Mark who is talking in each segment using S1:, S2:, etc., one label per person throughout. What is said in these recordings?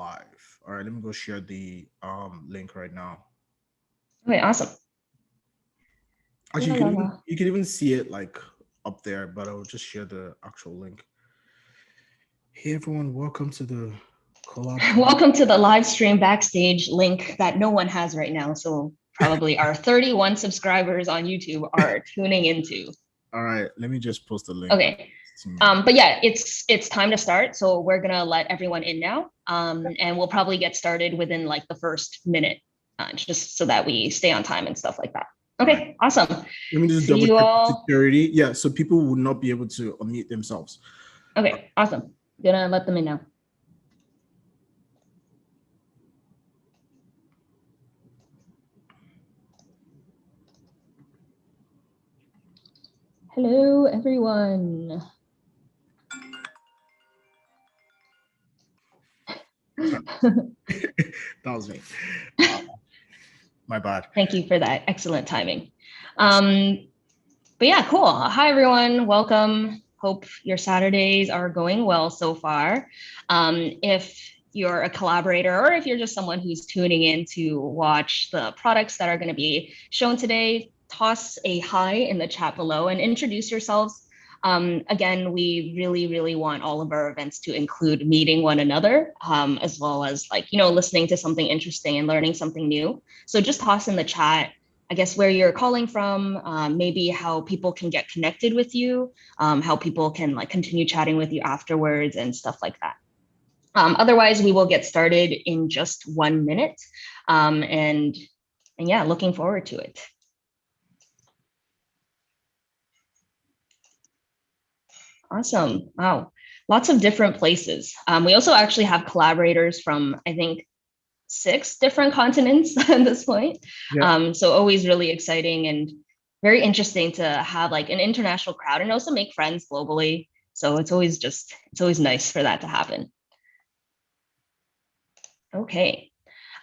S1: live. All right, let me go share the link right now.
S2: Okay, awesome.
S1: Actually,
S2: La, la, la.
S1: you can even see it like up there, but I'll just share the actual link. Hey everyone, welcome to the Co.Lab.
S2: Welcome to the live stream backstage link that no one has right now. So probably our 31 subscribers on YouTube are tuning into.
S1: All right, let me just post the link.
S2: Okay. But yeah, it's time to start. So we're gonna let everyone in now. And we'll probably get started within like the first minute, just so that we stay on time and stuff like that. Okay, right. Awesome.
S1: Let me just double check security. Yeah, so people would not be able to unmute themselves.
S2: Okay, awesome. Gonna let them in now. Hello, everyone.
S1: That was me. My bad.
S2: Thank you for that excellent timing. But yeah, cool. Hi, everyone. Welcome. Hope your Saturdays are going well so far. If you're a collaborator or if you're just someone who's tuning in to watch the products that are going to be shown today, toss a hi in the chat below and introduce yourselves. Again, we really want all of our events to include meeting one another, as well as listening to something interesting and learning something new. So just toss in the chat, I guess, where you're calling from, maybe how people can get connected with you, how people can continue chatting with you afterwards and stuff like that. Otherwise, we will get started in just 1 minute. And yeah, looking forward to it. Awesome. Wow. Lots of different places. We also actually have collaborators from, I think, 6 different continents at this point. Yeah. So always really exciting and very interesting to have like an international crowd and also make friends globally. So it's always nice for that to happen. Okay.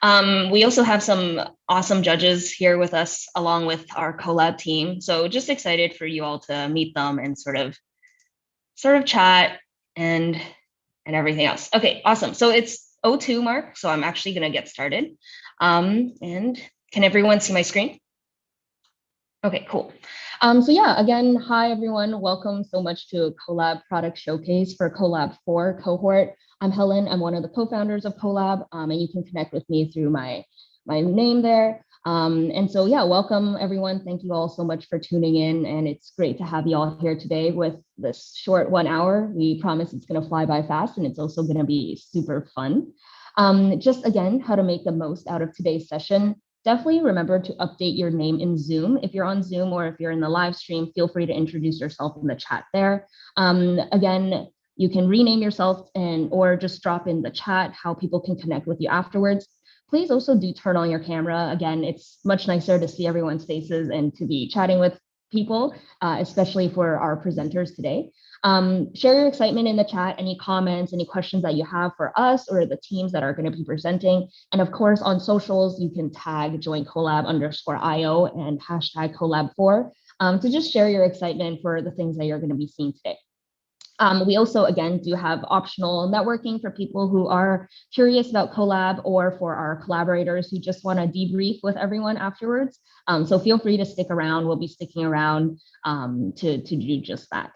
S2: We also have some awesome judges here with us along with our Co.Lab team. So just excited for you all to meet them and sort of chat and everything else. Okay, awesome. So it's 02 mark, so I'm actually going to get started. And can everyone see my screen? Okay, cool. So yeah, again, hi everyone. Welcome so much to Co.Lab Product Showcase for Co.Lab 4 cohort. I'm Helen. I'm one of the co-founders of Co.Lab, and you can connect with me through my name there. And so yeah, welcome everyone. Thank you all so much for tuning in, and it's great to have you all here today with this short 1 hour. We promise it's going to fly by fast, and it's also going to be super fun. Just again, how to make the most out of today's session. Definitely remember to update your name in Zoom. If you're on Zoom or if you're in the live stream, feel free to introduce yourself in the chat there. Again, you can rename yourself or just drop in the chat how people can connect with you afterwards. Please also do turn on your camera. Again, it's much nicer to see everyone's faces and to be chatting with people, especially for our presenters today. Share your excitement in the chat, any comments, any questions that you have for us or the teams that are going to be presenting. And of course, on socials, you can tag join collab_io and hashtag Co.Lab4 to just share your excitement for the things that you're going to be seeing today. We also, again, do have optional networking for people who are curious about Co.Lab or for our collaborators who just want to debrief with everyone afterwards. So feel free to stick around. We'll be sticking around to do just that.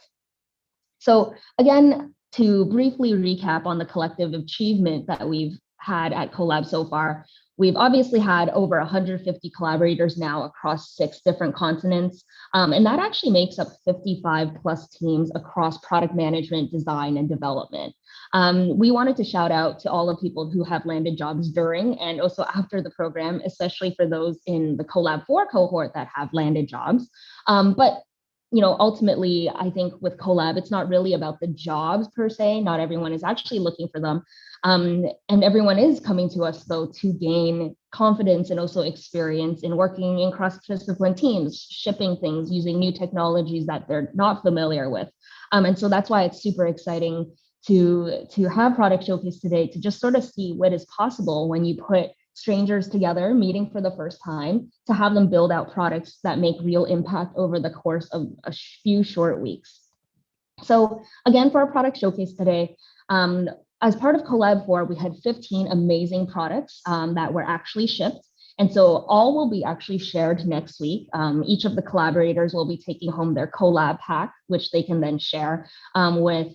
S2: So again, to briefly recap on the collective achievement that we've had at Co.Lab so far, we've obviously had over 150 collaborators now across 6 different continents. And that actually makes up 55 plus teams across product management, design, and development. We wanted to shout out to all the people who have landed jobs during and also after the program, especially for those in the Co.Lab 4 cohort that have landed jobs. But ultimately, I think with Co.Lab, it's not really about the jobs per se. Not everyone is actually looking for them. And everyone is coming to us, though, to gain confidence and also experience in working in cross-discipline teams, shipping things, using new technologies that they're not familiar with. And so that's why it's super exciting to have Product Showcase today, to just sort of see what is possible when you put strangers together, meeting for the first time, to have them build out products that make real impact over the course of a few short weeks. So again, for our Product Showcase today, as part of Co.Lab 4, we had 15 amazing products that were actually shipped. And so all will be actually shared next week. Each of the collaborators will be taking home their Co.Lab pack, which they can then share with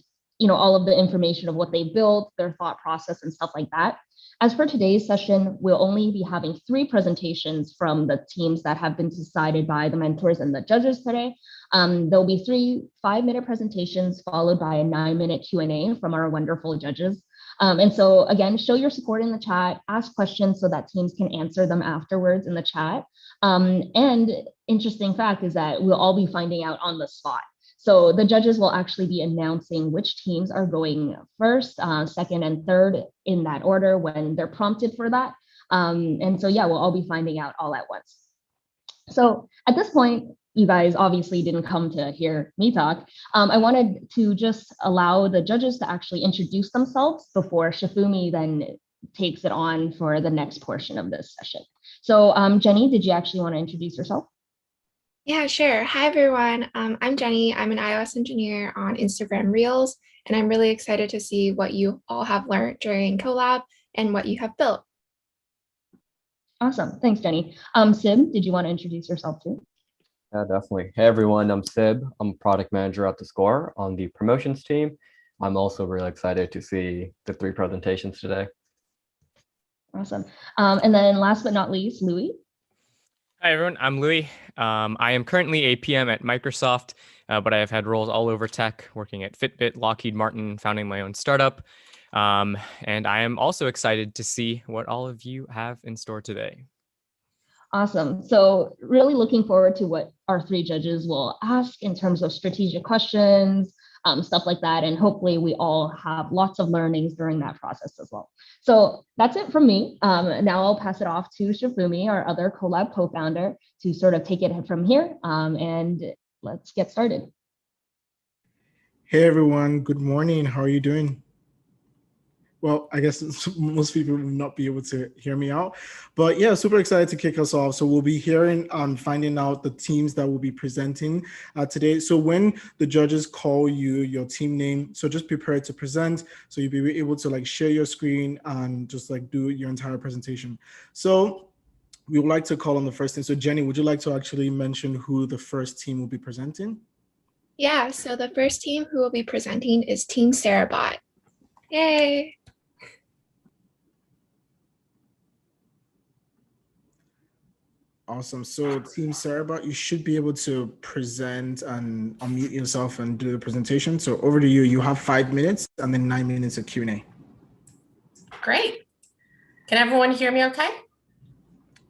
S2: all of the information of what they built, their thought process, and stuff like that. As for today's session, we'll only be having 3 presentations from the teams that have been decided by the mentors and the judges today. There'll be 3 5-minute presentations followed by a 9-minute Q&A from our wonderful judges. And so again, show your support in the chat, ask questions so that teams can answer them afterwards in the chat. And interesting fact is that we'll all be finding out on the spot. So the judges will actually be announcing which teams are going first, second, and third in that order when they're prompted for that. And so, yeah, we'll all be finding out all at once. So at this point, you guys obviously didn't come to hear me talk. I wanted to just allow the judges to actually introduce themselves before Shifumi then takes it on for the next portion of this session. So Jenny, did you actually want to introduce yourself?
S3: Yeah, sure. Hi, everyone. I'm Jenny. I'm an iOS engineer on Instagram Reels, and I'm really excited to see what you all have learned during Co.Lab and what you have built.
S2: Awesome. Thanks, Jenny. Sim, did you want to introduce yourself too?
S4: Yeah, definitely. Hey, everyone. I'm Sib. I'm product manager at The Score on the promotions team. I'm also really excited to see the 3 presentations today.
S2: Awesome. And then last but not least, Louis.
S5: Hi, everyone. I'm Louis. I am currently a PM at Microsoft, but I have had roles all over tech, working at Fitbit, Lockheed Martin, founding my own startup. And I am also excited to see what all of you have in store today.
S2: Awesome. So really looking forward to what our 3 judges will ask in terms of strategic questions, stuff like that. And hopefully we all have lots of learnings during that process as well. So that's it from me. Now I'll pass it off to Shifumi, our other Co.Lab co-founder, to sort of take it from here. And let's get started.
S1: Hey everyone, good morning. How are you doing? Well, I guess most people will not be able to hear me out, but yeah, super excited to kick us off. So we'll be hearing finding out the teams that will be presenting today. So when the judges call you your team name, so just prepare to present. So you'll be able to like share your screen and just like do your entire presentation. So we would like to call on the first team. So Jenny, would you like to actually mention who the first team will be presenting?
S3: Yeah, so the first team who will be presenting is Team Sarabot. Yay!
S1: Awesome. So Team Sarabot, you should be able to present and unmute yourself and do the presentation. So over to you. You have 5 minutes and then 9 minutes of Q&A.
S6: Great. Can everyone hear me okay?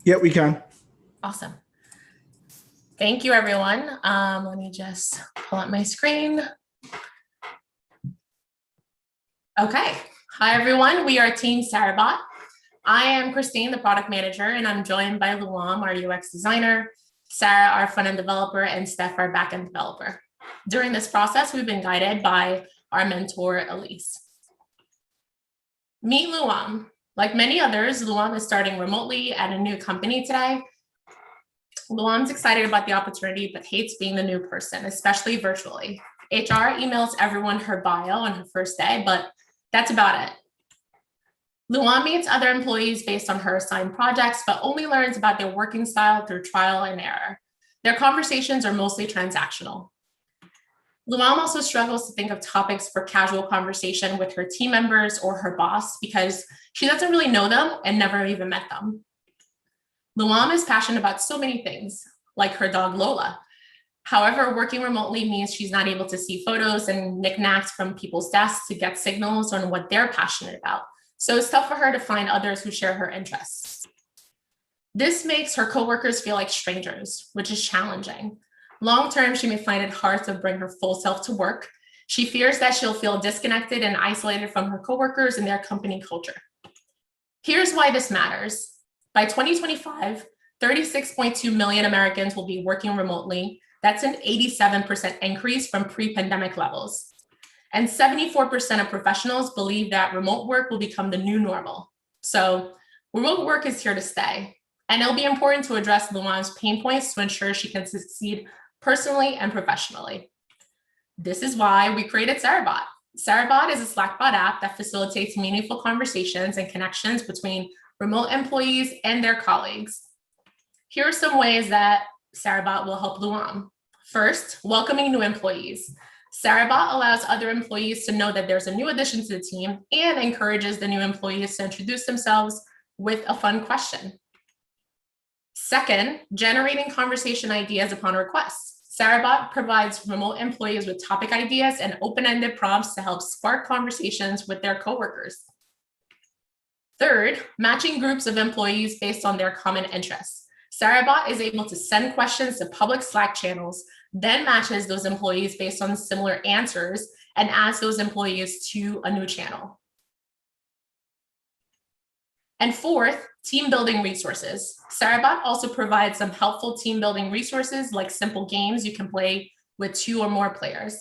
S1: Yeah, we can.
S6: Awesome. Thank you, everyone. Let me just pull up my screen. Okay. Hi, everyone. We are Team Sarabot. I am Christine, the product manager, and I'm joined by Luam, our UX designer, Sarah, our front-end developer, and Steph, our back-end developer. During this process, we've been guided by our mentor, Elise. Meet Luam. Like many others, Luam is starting remotely at a new company today. Luam's excited about the opportunity, but hates being the new person, especially virtually. HR emails everyone her bio on her first day, but that's about it. Luam meets other employees based on her assigned projects, but only learns about their working style through trial and error. Their conversations are mostly transactional. Luam also struggles to think of topics for casual conversation with her team members or her boss because she doesn't really know them and never even met them. Luam is passionate about so many things, like her dog Lola. However, working remotely means she's not able to see photos and knickknacks from people's desks to get signals on what they're passionate about. So it's tough for her to find others who share her interests. This makes her coworkers feel like strangers, which is challenging. Long-term, she may find it hard to bring her full self to work. She fears that she'll feel disconnected and isolated from her coworkers and their company culture. Here's why this matters. By 2025, 36.2 million Americans will be working remotely. That's an 87% increase from pre-pandemic levels. And 74% of professionals believe that remote work will become the new normal. So remote work is here to stay. And it'll be important to address Luam's pain points to ensure she can succeed personally and professionally. This is why we created Sarabot. Sarabot is a Slackbot app that facilitates meaningful conversations and connections between remote employees and their colleagues. Here are some ways that Sarabot will help Luam. First, welcoming new employees. Sarabot allows other employees to know that there's a new addition to the team and encourages the new employees to introduce themselves with a fun question. Second, generating conversation ideas upon request. Sarabot provides remote employees with topic ideas and open-ended prompts to help spark conversations with their coworkers. Third, matching groups of employees based on their common interests. Sarabot is able to send questions to public Slack channels, then matches those employees based on similar answers and adds those employees to a new channel. And fourth, team building resources. Sarabot also provides some helpful team building resources like simple games you can play with 2 or more players.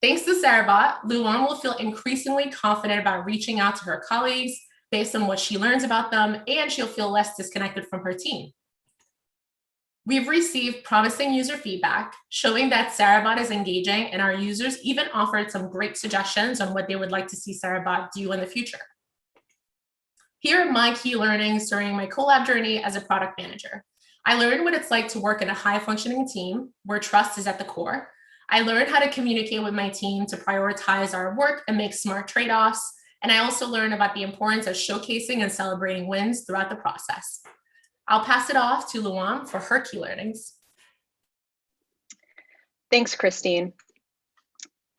S6: Thanks to Sarabot, Luan will feel increasingly confident about reaching out to her colleagues based on what she learns about them, and she'll feel less disconnected from her team. We've received promising user feedback showing that Sarabot is engaging, and our users even offered some great suggestions on what they would like to see Sarabot do in the future. Here are my key learnings during my Co.Lab journey as a product manager. I learned what it's like to work in a high-functioning team where trust is at the core. I learned how to communicate with my team to prioritize our work and make smart trade-offs. And I also learned about the importance of showcasing and celebrating wins throughout the process. I'll pass it off to Luan for her key learnings.
S7: Thanks, Christine.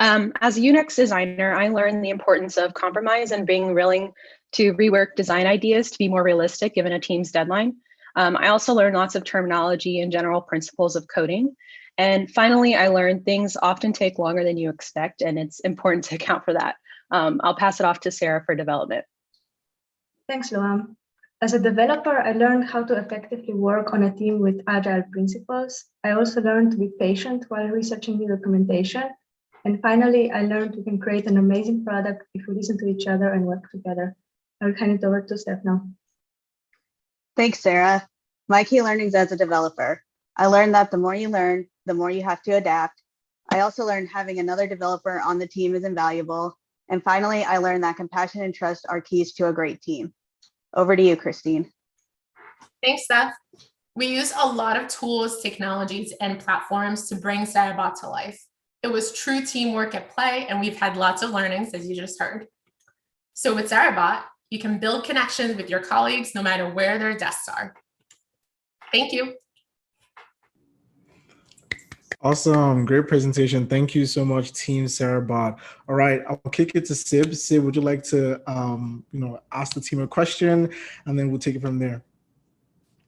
S7: As a UX designer, I learned the importance of compromise and being willing to rework design ideas to be more realistic given a team's deadline. I also learned lots of terminology and general principles of coding. And finally, I learned things often take longer than you expect, and it's important to account for that. I'll pass it off to Sarah for development.
S8: Thanks, Luam. As a developer, I learned how to effectively work on a team with agile principles. I also learned to be patient while researching new documentation. And finally, I learned we can create an amazing product if we listen to each other and work together. I'll hand it over to Steph now.
S9: Thanks, Sarah. My key learnings as a developer. I learned that the more you learn, the more you have to adapt. I also learned having another developer on the team is invaluable. And finally, I learned that compassion and trust are keys to a great team. Over to you, Christine.
S6: Thanks, Steph. We use a lot of tools, technologies, and platforms to bring Sarabot to life. It was true teamwork at play, and we've had lots of learnings, as you just heard. So with Sarabot, you can build connections with your colleagues no matter where their desks are. Thank you.
S1: Awesome. Great presentation. Thank you so much, Team Sarabot. All right, I'll kick it to Sib. Sib, would you like to ask the team a question, and then we'll take it from there?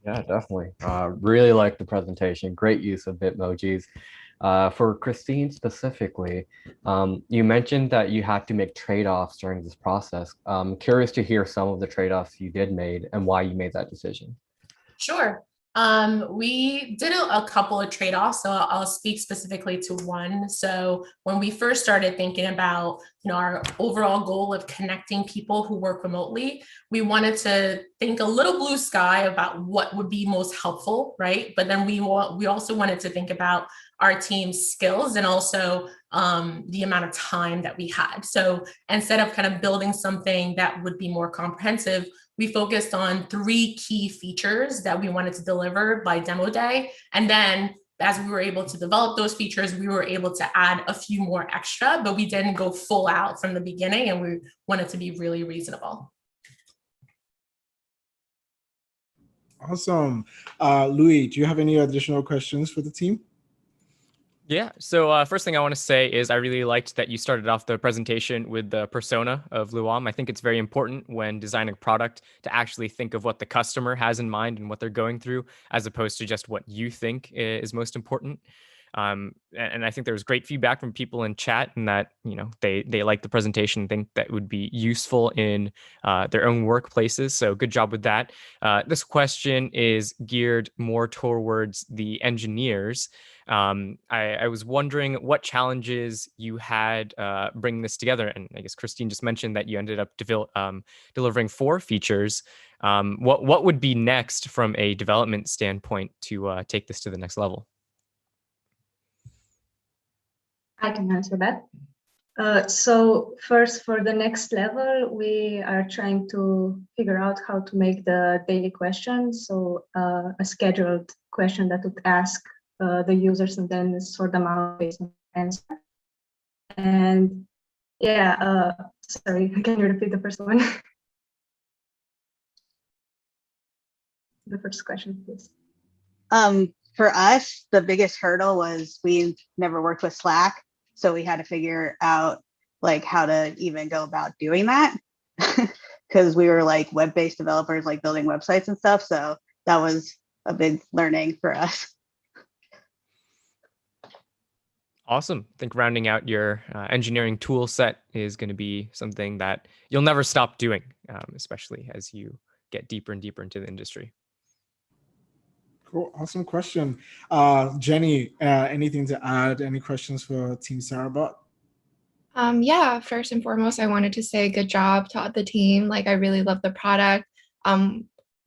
S4: Yeah, definitely. Really like the presentation. Great use of Bitmojis. For Christine specifically, you mentioned that you had to make trade-offs during this process. I'm curious to hear some of the trade-offs you did made and why you made that decision.
S6: Sure. We did a couple of trade-offs, so I'll speak specifically to one. So when we first started thinking about, our overall goal of connecting people who work remotely, we wanted to think a little blue sky about what would be most helpful, right? But then we also wanted to think about our team's skills and also the amount of time that we had. So instead of kind of building something that would be more comprehensive, we focused on 3 key features that we wanted to deliver by demo day. And then as we were able to develop those features, we were able to add a few more extra, but we didn't go full out from the beginning, and we wanted to be really reasonable.
S1: Awesome. Louis, do you have any additional questions for the team?
S5: Yeah. So first thing I want to say is I really liked that you started off the presentation with the persona of Luam. I think it's very important when designing a product to actually think of what the customer has in mind and what they're going through, as opposed to just what you think is most important. And I think there was great feedback from people in chat, and that they like the presentation, think that would be useful in their own workplaces. So good job with that. This question is geared more towards the engineers. I was wondering what challenges you had bringing this together, and I guess Christine just mentioned that you ended up delivering 4 features. What would be next from a development standpoint to take this to the next level?
S8: I can answer that. So first, for the next level, we are trying to figure out how to make the daily questions. So a scheduled question that would ask the users and then sort them out based on answer. And yeah, sorry, can you repeat the first one? The first question, please.
S9: For us, the biggest hurdle was we never worked with Slack, so we had to figure out like how to even go about doing that because we were like web-based developers, like building websites and stuff. So that was a big learning for us.
S5: Awesome. I think rounding out your engineering tool set is going to be something that you'll never stop doing, especially as you get deeper and deeper into the industry.
S1: Cool. Awesome question. Jenny, anything to add? Any questions for Team Sarabot?
S3: Yeah, first and foremost, I wanted to say good job to the team. Like, I really love the product.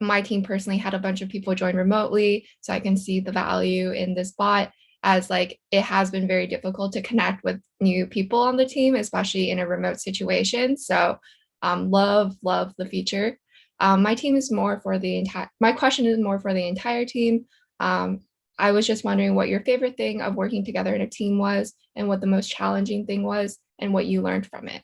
S3: My team personally had a bunch of people join remotely, so I can see the value in this bot, as like it has been very difficult to connect with new people on the team, especially in a remote situation. So love the feature. My team is more for the entire, my question is more for the entire team. I was just wondering what your favorite thing of working together in a team was, and what the most challenging thing was, and what you learned from it.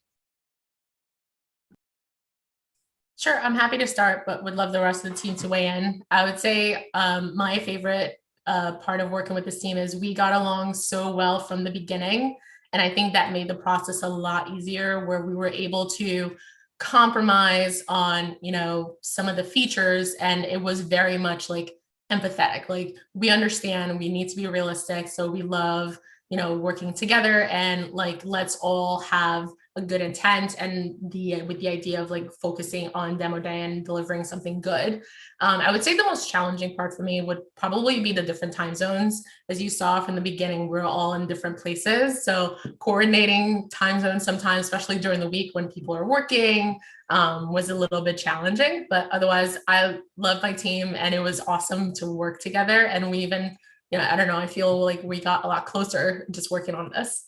S6: Sure, I'm happy to start, but would love the rest of the team to weigh in. I would say my favorite part of working with this team is we got along so well from the beginning. And I think that made the process a lot easier, where we were able to compromise on, you know, some of the features. And it was very much like empathetic. Like, we understand we need to be realistic. So we love, you know, working together, and like, let's all have a good intent, and with the idea of like focusing on demo day and delivering something good. I would say the most challenging part for me would probably be the different time zones. As you saw from the beginning, we're all in different places. So coordinating time zones sometimes, especially during the week when people are working, was a little bit challenging. But otherwise, I love my team, and it was awesome to work together. And we even, you know, I don't know, I feel like we got a lot closer just working on this.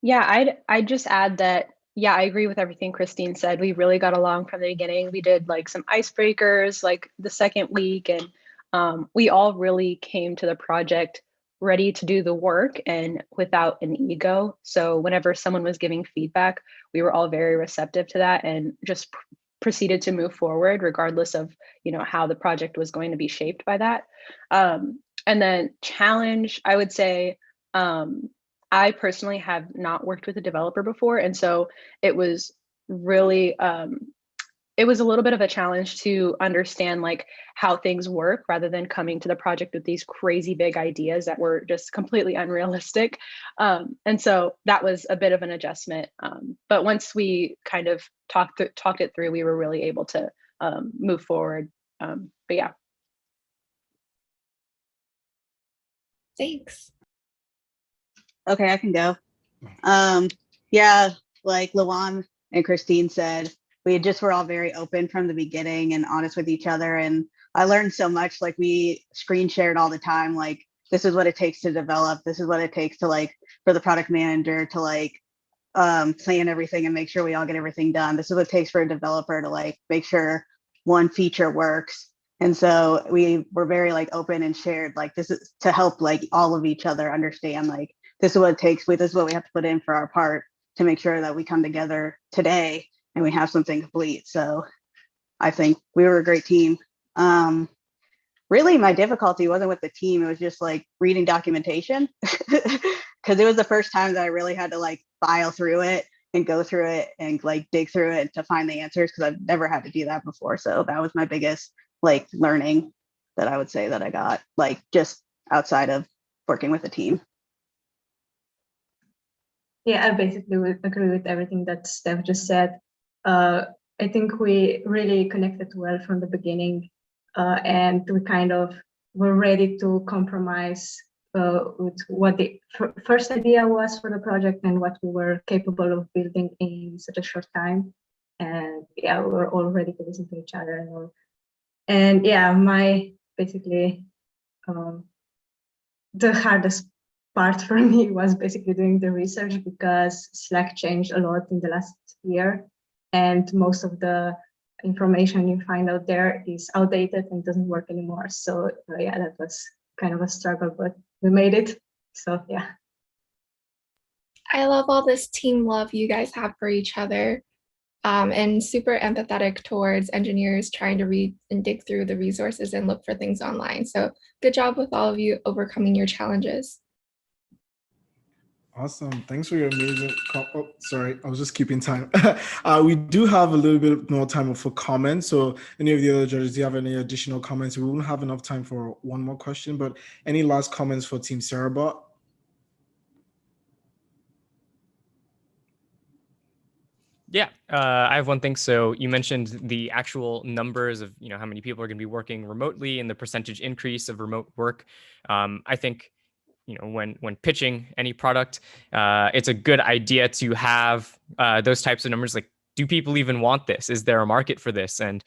S7: Yeah, I'd just add that, yeah, I agree with everything Christine said. We really got along from the beginning. We did like some icebreakers like the second week, and we all really came to the project ready to do the work and without an ego. So whenever someone was giving feedback, we were all very receptive to that, and just proceeded to move forward regardless of, you know, how the project was going to be shaped by that. And then challenge, I would say, I personally have not worked with a developer before, and so it was really it was a little bit of a challenge to understand like how things work, rather than coming to the project with these crazy big ideas that were just completely unrealistic. And so that was a bit of an adjustment. But once we kind of talked it through, we were really able to move forward. But yeah.
S3: Thanks.
S9: Okay, I can go. Yeah, like Lawan and Christine said, we just were all very open from the beginning and honest with each other. And I learned so much. Like, we screen shared all the time. Like, this is what it takes to develop. This is what it takes to like for the product manager to like plan everything and make sure we all get everything done. This is what it takes for a developer to like make sure one feature works. And so we were very like open and shared, like, this is to help like all of each other understand, like, this is what it takes. This is what we have to put in for our part to make sure that we come together today and we have something complete. So I think we were a great team. Really, my difficulty wasn't with the team. It was just like reading documentation, because it was the first time that I really had to like file through it and go through it and like dig through it to find the answers, because I've never had to do that before. So that was my biggest like learning that I would say that I got, like, just outside of working with a team.
S8: Yeah, I basically would agree with everything that Steph just said. I think we really connected well from the beginning, and we kind of were ready to compromise with what the first idea was for the project and what we were capable of building in such a short time. And yeah, we were all ready to listen to each other and all. And yeah, my basically the hardest part for me was basically doing the research, because Slack changed a lot in the last year, and most of the information you find out there is outdated and doesn't work anymore. So yeah, that was kind of a struggle, but we made it. So yeah.
S3: I love all this team love you guys have for each other, and super empathetic towards engineers trying to read and dig through the resources and look for things online. So good job with all of you overcoming your challenges.
S1: Awesome. Thanks for your amazing. Oh, sorry, I was just keeping time. We do have a little bit more time for comments. So any of the other judges, do you have any additional comments? We won't have enough time for one more question, but any last comments for Team Sarabot?
S5: Yeah, I have one thing. So you mentioned the actual numbers of how many people are going to be working remotely and the percentage increase of remote work. I think when pitching any product, it's a good idea to have those types of numbers. Like, do people even want this? Is there a market for this? And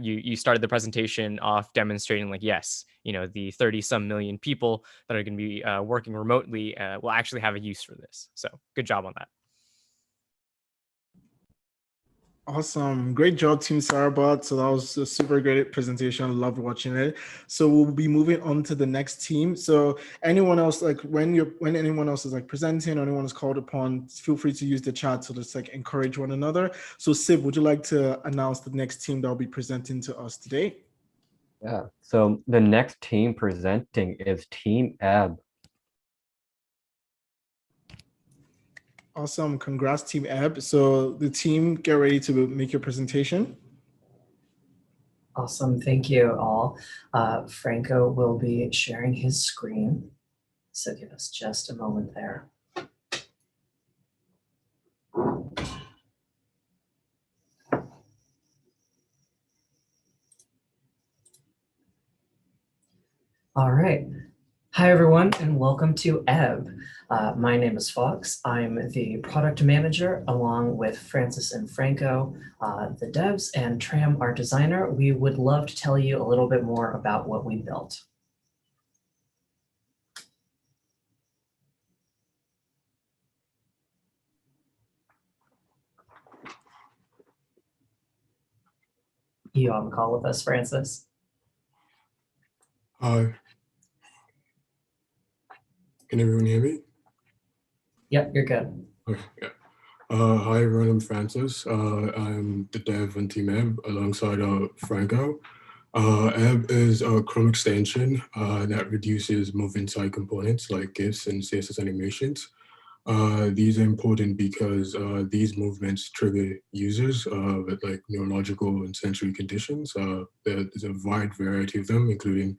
S5: you started the presentation off demonstrating like, yes, the 30-some million people that are going to be working remotely will actually have a use for this. So good job on that.
S1: Awesome. Great job, Team Sarabot. So that was a super great presentation. I loved watching it. So we'll be moving on to the next team. So anyone else, like when anyone else is like presenting or anyone is called upon, feel free to use the chat to just like encourage one another. So Sib, would you like to announce the next team that will be presenting to us today?
S4: Yeah. So the next team presenting is Team Ebb.
S1: Awesome. Congrats, Team Ebb. So the team, get ready to make your presentation.
S10: Awesome. Thank you all. Franco will be sharing his screen. So give us just a moment there. All right. Hi, everyone, and welcome to Ebb. My name is Fox. I'm the product manager along with Francis and Franco, the devs, and Tram, our designer. We would love to tell you a little bit more about what we built. You on the call with us, Francis?
S11: Hi. Can everyone hear me?
S10: Yep, you're good.
S11: Okay, yeah. Hi everyone, I'm Francis. I'm the dev on Team Ebb alongside Franco. Ebb is a Chrome extension that reduces move-inside components like GIFs and CSS animations. These are important because these movements trigger users with like neurological and sensory conditions. There's a wide variety of them, including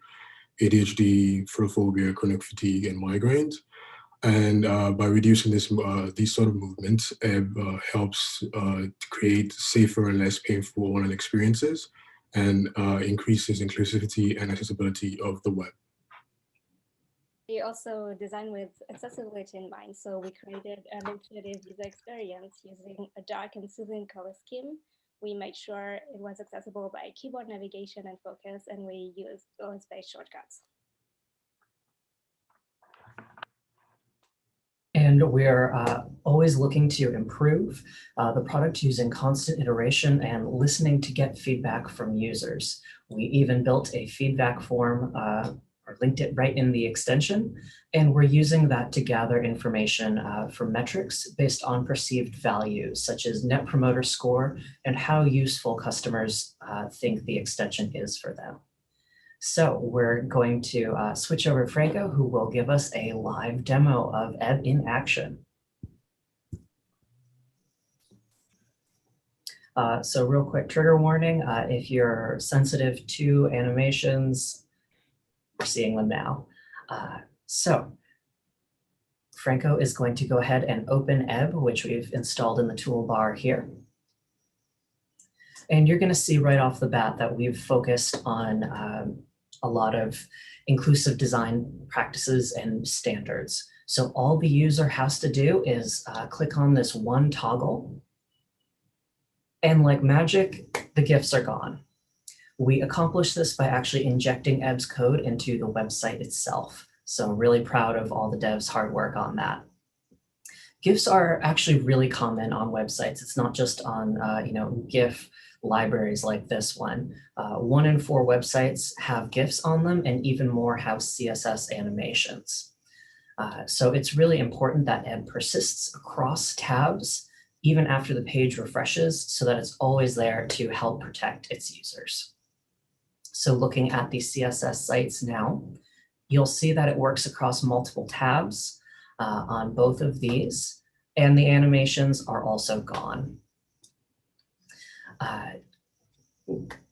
S11: ADHD, photophobia, chronic fatigue, and migraines. And by reducing these sort of movements, Ebb helps to create safer and less painful online experiences and increases inclusivity and accessibility of the web.
S12: We also design with accessibility in mind. So we created an intuitive user experience using a dark and soothing color scheme. We made sure it was accessible by keyboard navigation and focus, and we used OS-based shortcuts.
S10: And we're always looking to improve the product using constant iteration and listening to get feedback from users. We even built a feedback form or linked it right in the extension, and we're using that to gather information for metrics based on perceived values, such as Net Promoter Score and how useful customers think the extension is for them. So we're going to switch over to Franco, who will give us a live demo of Ebb in action. So real quick trigger warning, if you're sensitive to animations, we're seeing them now. So Franco is going to go ahead and open Ebb, which we've installed in the toolbar here. And you're going to see right off the bat that we've focused on a lot of inclusive design practices and standards. So all the user has to do is click on this one toggle, and like magic, the GIFs are gone. We accomplish this by actually injecting Ebb's code into the website itself. So really proud of all the devs' hard work on that. GIFs are actually really common on websites. It's not just on GIF libraries like this one. 1 in 4 websites have GIFs on them, and even more have CSS animations. So it's really important that ebb persists across tabs, even after the page refreshes, so that it's always there to help protect its users. So looking at the CSS sites now, you'll see that it works across multiple tabs on both of these, and the animations are also gone.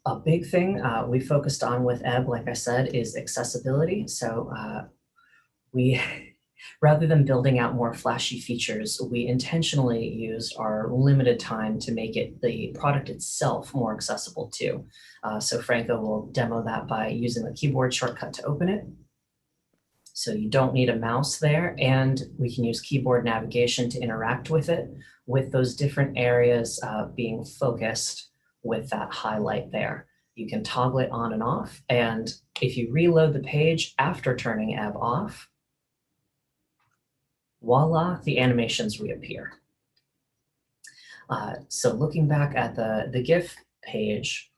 S10: A big thing we focused on with ebb, like I said, is accessibility. So we, rather than building out more flashy features, we intentionally used our limited time to make the product itself more accessible too. So Franco will demo that by using the keyboard shortcut to open it. So you don't need a mouse there, and we can use keyboard navigation to interact with it, with those different areas being focused with that highlight there. You can toggle it on and off, and if you reload the page after turning ebb off, voila, the animations reappear. So looking back at the GIF page,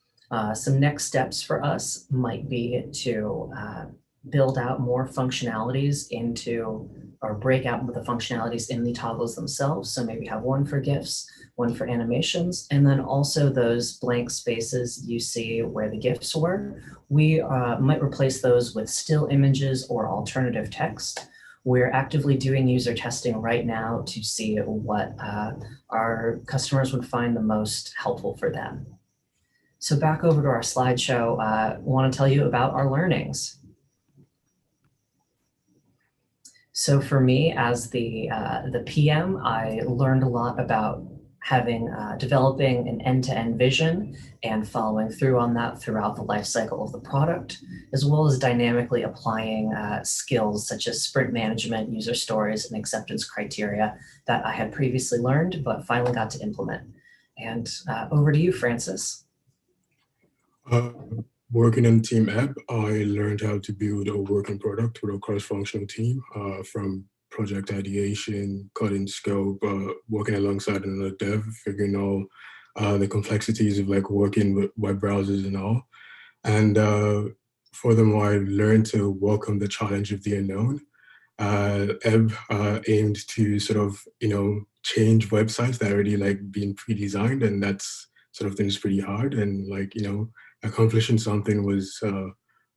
S10: some next steps for us might be to build out more functionalities into, or break out the functionalities in the toggles themselves. So maybe have one for GIFs, one for animations, and then also those blank spaces you see where the GIFs were. We might replace those with still images or alternative text. We're actively doing user testing right now to see what our customers would find the most helpful for them. So back over to our slideshow, I want to tell you about our learnings. So for me, as the PM, I learned a lot about developing an end-to-end vision and following through on that throughout the life cycle of the product, as well as dynamically applying skills such as sprint management, user stories, and acceptance criteria that I had previously learned, but finally got to implement. And over to you, Francis.
S11: Working in Team App, I learned how to build a working product with a cross-functional team, from project ideation, cutting scope, working alongside another dev, figuring out the complexities of like working with web browsers and all. And furthermore, I learned to welcome the challenge of the unknown. Ebb aimed to sort of, change websites that are already like being pre-designed, and that's sort of thing is pretty hard. And like, accomplishing something was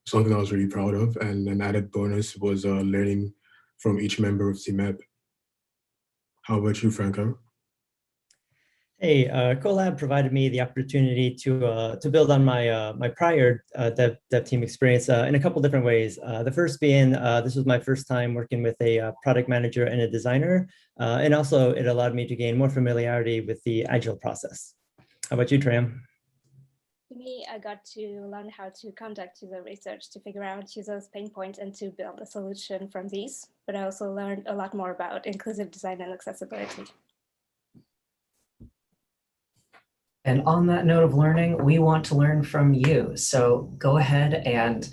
S11: something I was really proud of. And an added bonus was learning from each member of Team Ebb. How about you, Franco?
S13: Hey, Co.Lab provided me the opportunity to build on my my prior dev team experience in a couple different ways. The first being this was my first time working with a product manager and a designer, and also it allowed me to gain more familiarity with the agile process. How about you, Tram?
S12: To me, I got to learn how to conduct user research to figure out users' pain points and to build a solution from these. But I also learned a lot more about inclusive design and accessibility.
S10: And on that note of learning, we want to learn from you. So go ahead and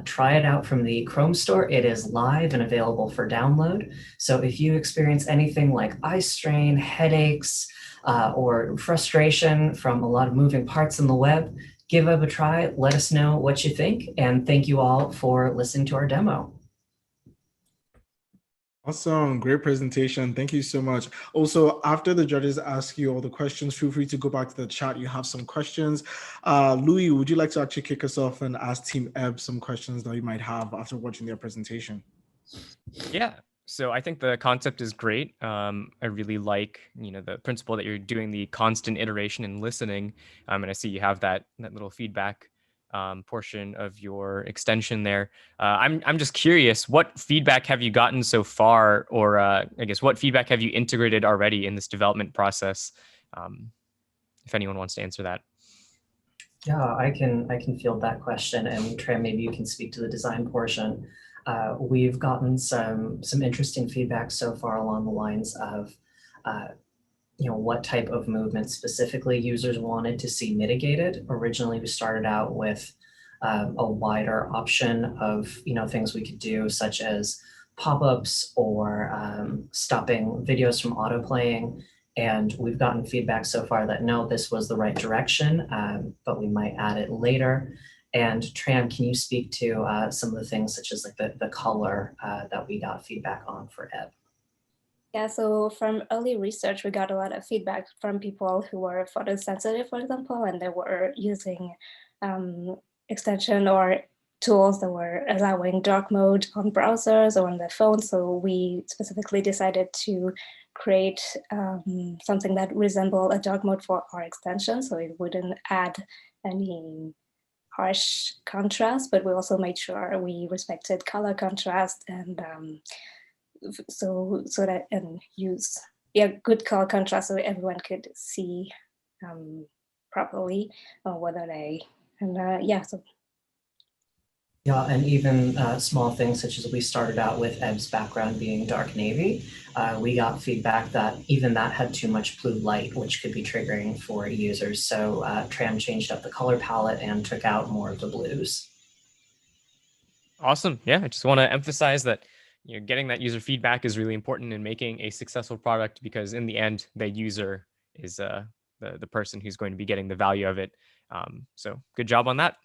S10: try it out from the Chrome store. It is live and available for download. So if you experience anything like eye strain, headaches, or frustration from a lot of moving parts in the web, give it a try. Let us know what you think. And thank you all for listening to our demo.
S1: Awesome, great presentation. Thank you so much. Also, after the judges ask you all the questions, feel free to go back to the chat. You have some questions. Louis, would you like to actually kick us off and ask Team Ebb some questions that you might have after watching their presentation?
S5: Yeah. So I think the concept is great. I really like, the principle that you're doing the constant iteration and listening. And I see you have that little feedback portion of your extension there. I'm just curious, what feedback have you gotten so far, or I guess what feedback have you integrated already in this development process? If anyone wants to answer that.
S10: Yeah, I can field that question, and Tram, maybe you can speak to the design portion. We've gotten some interesting feedback so far along the lines of what type of movement specifically users wanted to see mitigated. Originally, we started out with a wider option of things we could do, such as pop-ups or stopping videos from autoplaying. And we've gotten feedback so far that no, this was the right direction, but we might add it later. And Tram, can you speak to some of the things such as like the color that we got feedback on for Ebb?
S12: Yeah, so from early research, we got a lot of feedback from people who were photosensitive, for example, and they were using extension or tools that were allowing dark mode on browsers or on their phones. So we specifically decided to create something that resembled a dark mode for our extension, so it wouldn't add any harsh contrast, but we also made sure we respected color contrast and so that and use good color contrast so everyone could see properly whether they so.
S10: Yeah, and even small things such as we started out with Ebb's background being dark navy. We got feedback that even that had too much blue light, which could be triggering for users. So Tram changed up the color palette and took out more of the blues.
S5: Awesome. Yeah, I just want to emphasize that getting that user feedback is really important in making a successful product, because in the end, the user is the person who's going to be getting the value of it. So good job on that.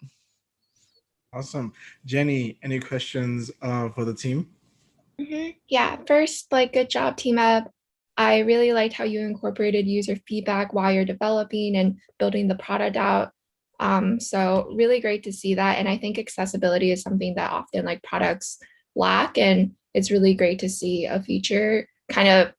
S1: Awesome. Jenny, any questions for the team?
S3: Yeah, first, good job, Team Ebb. I really liked how you incorporated user feedback while you're developing and building the product out. So really great to see that. And I think accessibility is something that often products lack. And it's really great to see a feature kind of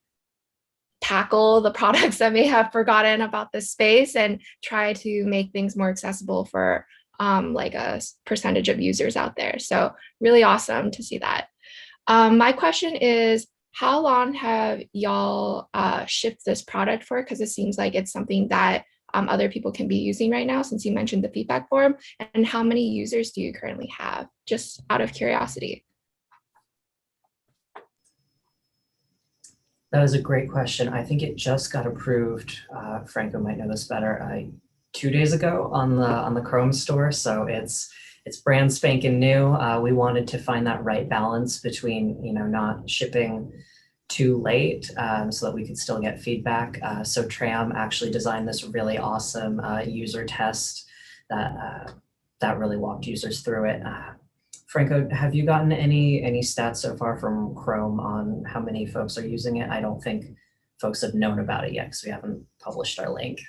S3: tackle the products that may have forgotten about this space and try to make things more accessible for a percentage of users out there. So really awesome to see that. My question is, how long have y'all shipped this product for? Because it seems like it's something that other people can be using right now, since you mentioned the feedback form. And how many users do you currently have? Just out of curiosity.
S10: That is a great question. I think it just got approved. Franco might know this better. 2 days ago on the Chrome store, so it's brand spanking new. We wanted to find that right balance between not shipping too late so that we could still get feedback. So Tram actually designed this really awesome user test that really walked users through it. Franco, have you gotten any stats so far from Chrome on how many folks are using it? I don't think folks have known about it yet because we haven't published our link.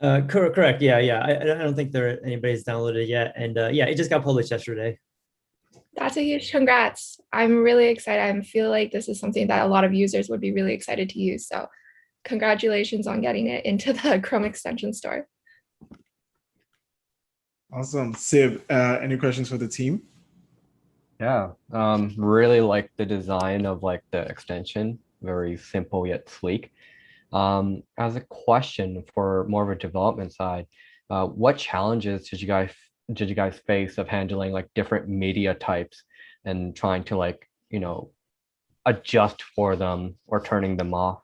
S13: Correct. Yeah. I don't think anybody's downloaded it yet, and yeah, it just got published yesterday.
S3: That's a huge congrats. I'm really excited. I feel like this is something that a lot of users would be really excited to use. So congratulations on getting it into the Chrome extension store.
S1: Awesome. Sib, any questions for the team?
S4: Yeah, really like the design of the extension, very simple yet sleek. As a question for more of a development side, what challenges did you guys face of handling different media types and trying to adjust for them or turning them off?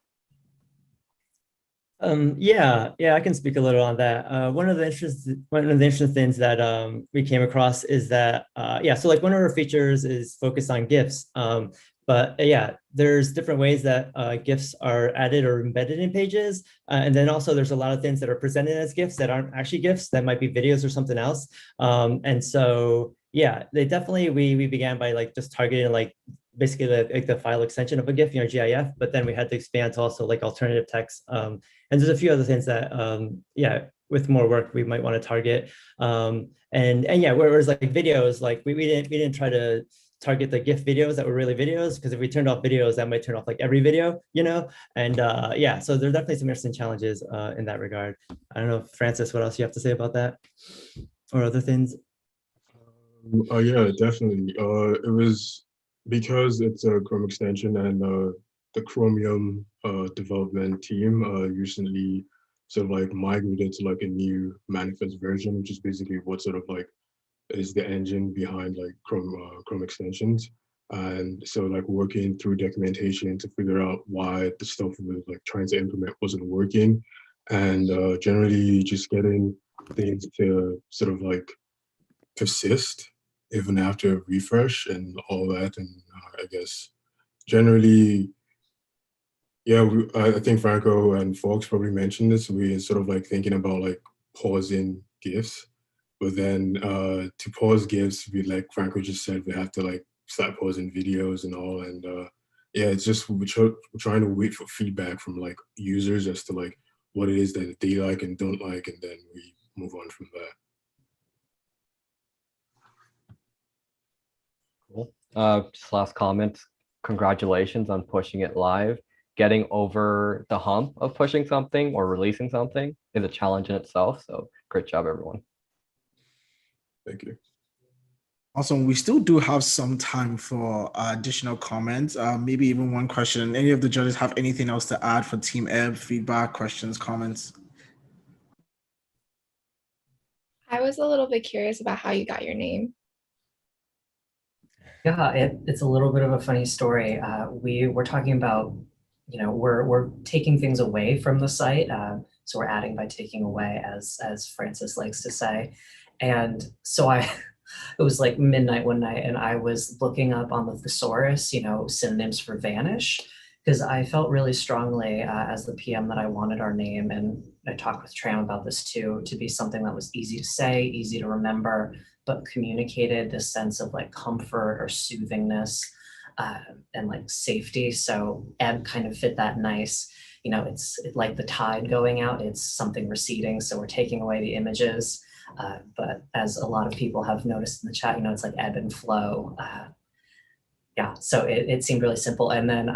S13: Yeah, I can speak a little on that. One of the interesting things that we came across is that so one of our features is focused on GIFs. But yeah, there's different ways that GIFs are added or embedded in pages. And then also there's a lot of things that are presented as GIFs that aren't actually GIFs, that might be videos or something else. And so, yeah, we began by just targeting basically the file extension of a GIF, GIF, but then we had to expand to also alternative text. And there's a few other things that, with more work, we might want to target. And yeah, whereas videos, we didn't try to target the GIF videos that were really videos, because if we turned off videos, that might turn off every video, and yeah, so there are definitely some interesting challenges in that regard. I don't know, Francis, what else you have to say about that or other things?
S11: Yeah, definitely. It was because it's a Chrome extension, and the Chromium development team recently sort of migrated to a new manifest version, which is basically what sort of is the engine behind Chrome extensions. And so working through documentation to figure out why the stuff we were trying to implement wasn't working, and generally just getting things to sort of persist even after a refresh and all that. And I guess generally, yeah, I think Franco and Fox probably mentioned this. We're sort of like thinking about like pausing GIFs, but then to pause GIFs, we, like Franco just said, we have to like start pausing videos and all. And yeah, it's just we're trying to wait for feedback from like users as to like what it is that they like and don't like, and then we move on from there.
S4: Cool. Just last comment. Congratulations on pushing it live. Getting over the hump of pushing something or releasing something is a challenge in itself. So great job, everyone.
S11: Thank you.
S1: Awesome. We still do have some time for additional comments, maybe even one question. Any of the judges have anything else to add for Team Ebb, feedback, questions, comments?
S3: I was a little bit curious about how you got your name.
S10: Yeah, it's a little bit of a funny story. We were talking about, we're taking things away from the site. So we're adding by taking away, as Francis likes to say. And so it was like midnight one night, and I was looking up on the thesaurus, synonyms for vanish, because I felt really strongly as the PM that I wanted our name, and I talked with Tram about this too, to be something that was easy to say, easy to remember, but communicated this sense of like comfort or soothingness and like safety. So Ebb kind of fit that nice. It's like the tide going out, it's something receding. So we're taking away the images. But as a lot of people have noticed in the chat, it's like ebb and flow. Yeah, so it seemed really simple. And then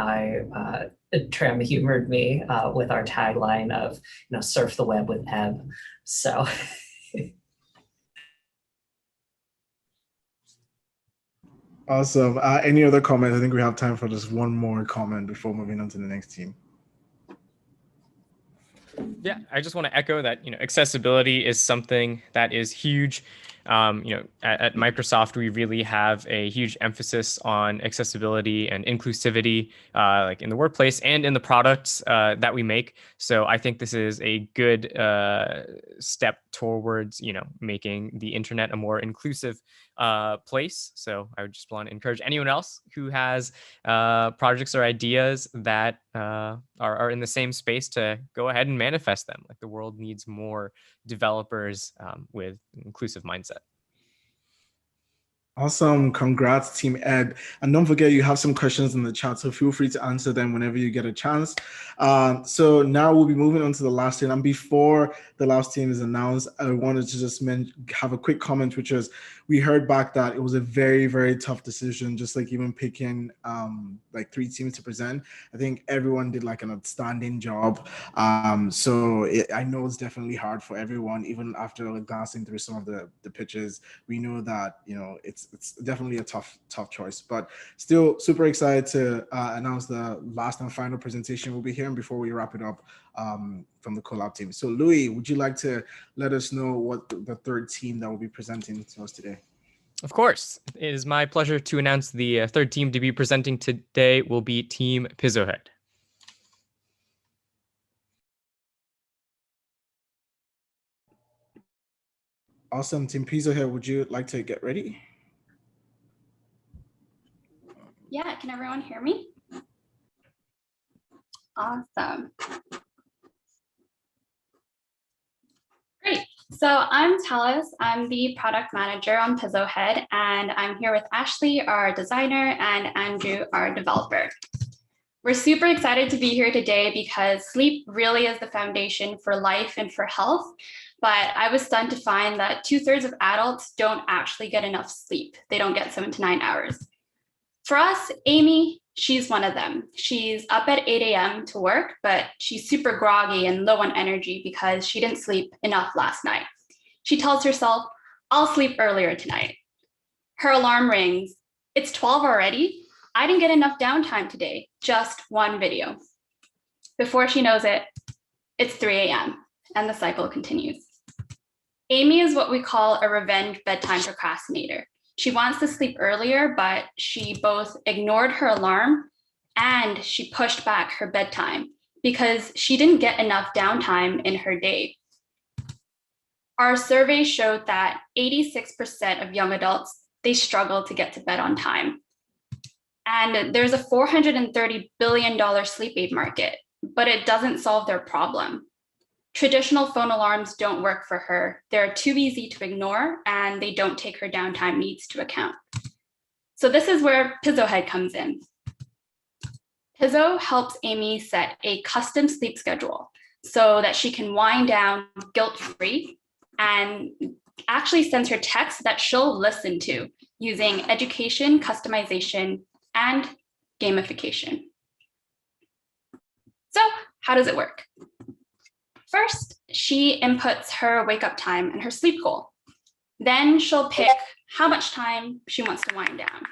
S10: Tram humored me with our tagline of, surf the web with Ebb. So.
S1: Awesome. Any other comments? I think we have time for just one more comment before moving on to the next team.
S5: Yeah, I just want to echo that, accessibility is something that is huge. At Microsoft, we really have a huge emphasis on accessibility and inclusivity, like in the workplace and in the products that we make. So I think this is a good step towards, making the internet a more inclusive place. So I would just want to encourage anyone else who has projects or ideas that are in the same space to go ahead and manifest them. Like the world needs more developers with an inclusive mindset.
S1: Awesome. Congrats, Team Ed. And don't forget, you have some questions in the chat, so feel free to answer them whenever you get a chance. So now we'll be moving on to the last team. And before the last team is announced, I wanted to just have a quick comment, which is we heard back that it was a very, very tough decision, just like even picking like 3 teams to present. I think everyone did like an outstanding job. So I know it's definitely hard for everyone, even after like glancing through some of the pitches. We know that, it's definitely a tough choice, but still super excited to announce the last and final presentation we'll be hearing before we wrap it up from the Co.Lab team. So Louis, would you like to let us know what the third team that will be presenting to us today?
S5: Of course. It is my pleasure to announce the third team to be presenting today will be Team Pizzahead.
S1: Awesome. Team Pizzahead, would you like to get ready?
S14: Yeah, can everyone hear me? Awesome. Great. So I'm Talis. I'm the product manager on Pizzahead, and I'm here with Ashley, our designer, and Andrew, our developer. We're super excited to be here today because sleep really is the foundation for life and for health. But I was stunned to find that 2/3 of adults don't actually get enough sleep. They don't get 7 to 9 hours. For us, Amy, she's one of them. She's up at 8 a.m. to work, but she's super groggy and low on energy because she didn't sleep enough last night. She tells herself, I'll sleep earlier tonight. Her alarm rings. It's 12 already. I didn't get enough downtime today, just one video. Before she knows it, it's 3 a.m. and the cycle continues. Amy is what we call a revenge bedtime procrastinator. She wants to sleep earlier, but she both ignored her alarm and she pushed back her bedtime because she didn't get enough downtime in her day. Our survey showed that 86% of young adults, they struggle to get to bed on time. And there's a $430 billion sleep aid market, but it doesn't solve their problem. Traditional phone alarms don't work for her. They're too easy to ignore, and they don't take her downtime needs to account. So this is where Pizzahead comes in. Pizzo helps Amy set a custom sleep schedule so that she can wind down guilt-free, and actually sends her texts that she'll listen to using education, customization, and gamification. So how does it work? First, she inputs her wake up time and her sleep goal. Then she'll pick how much time she wants to wind down.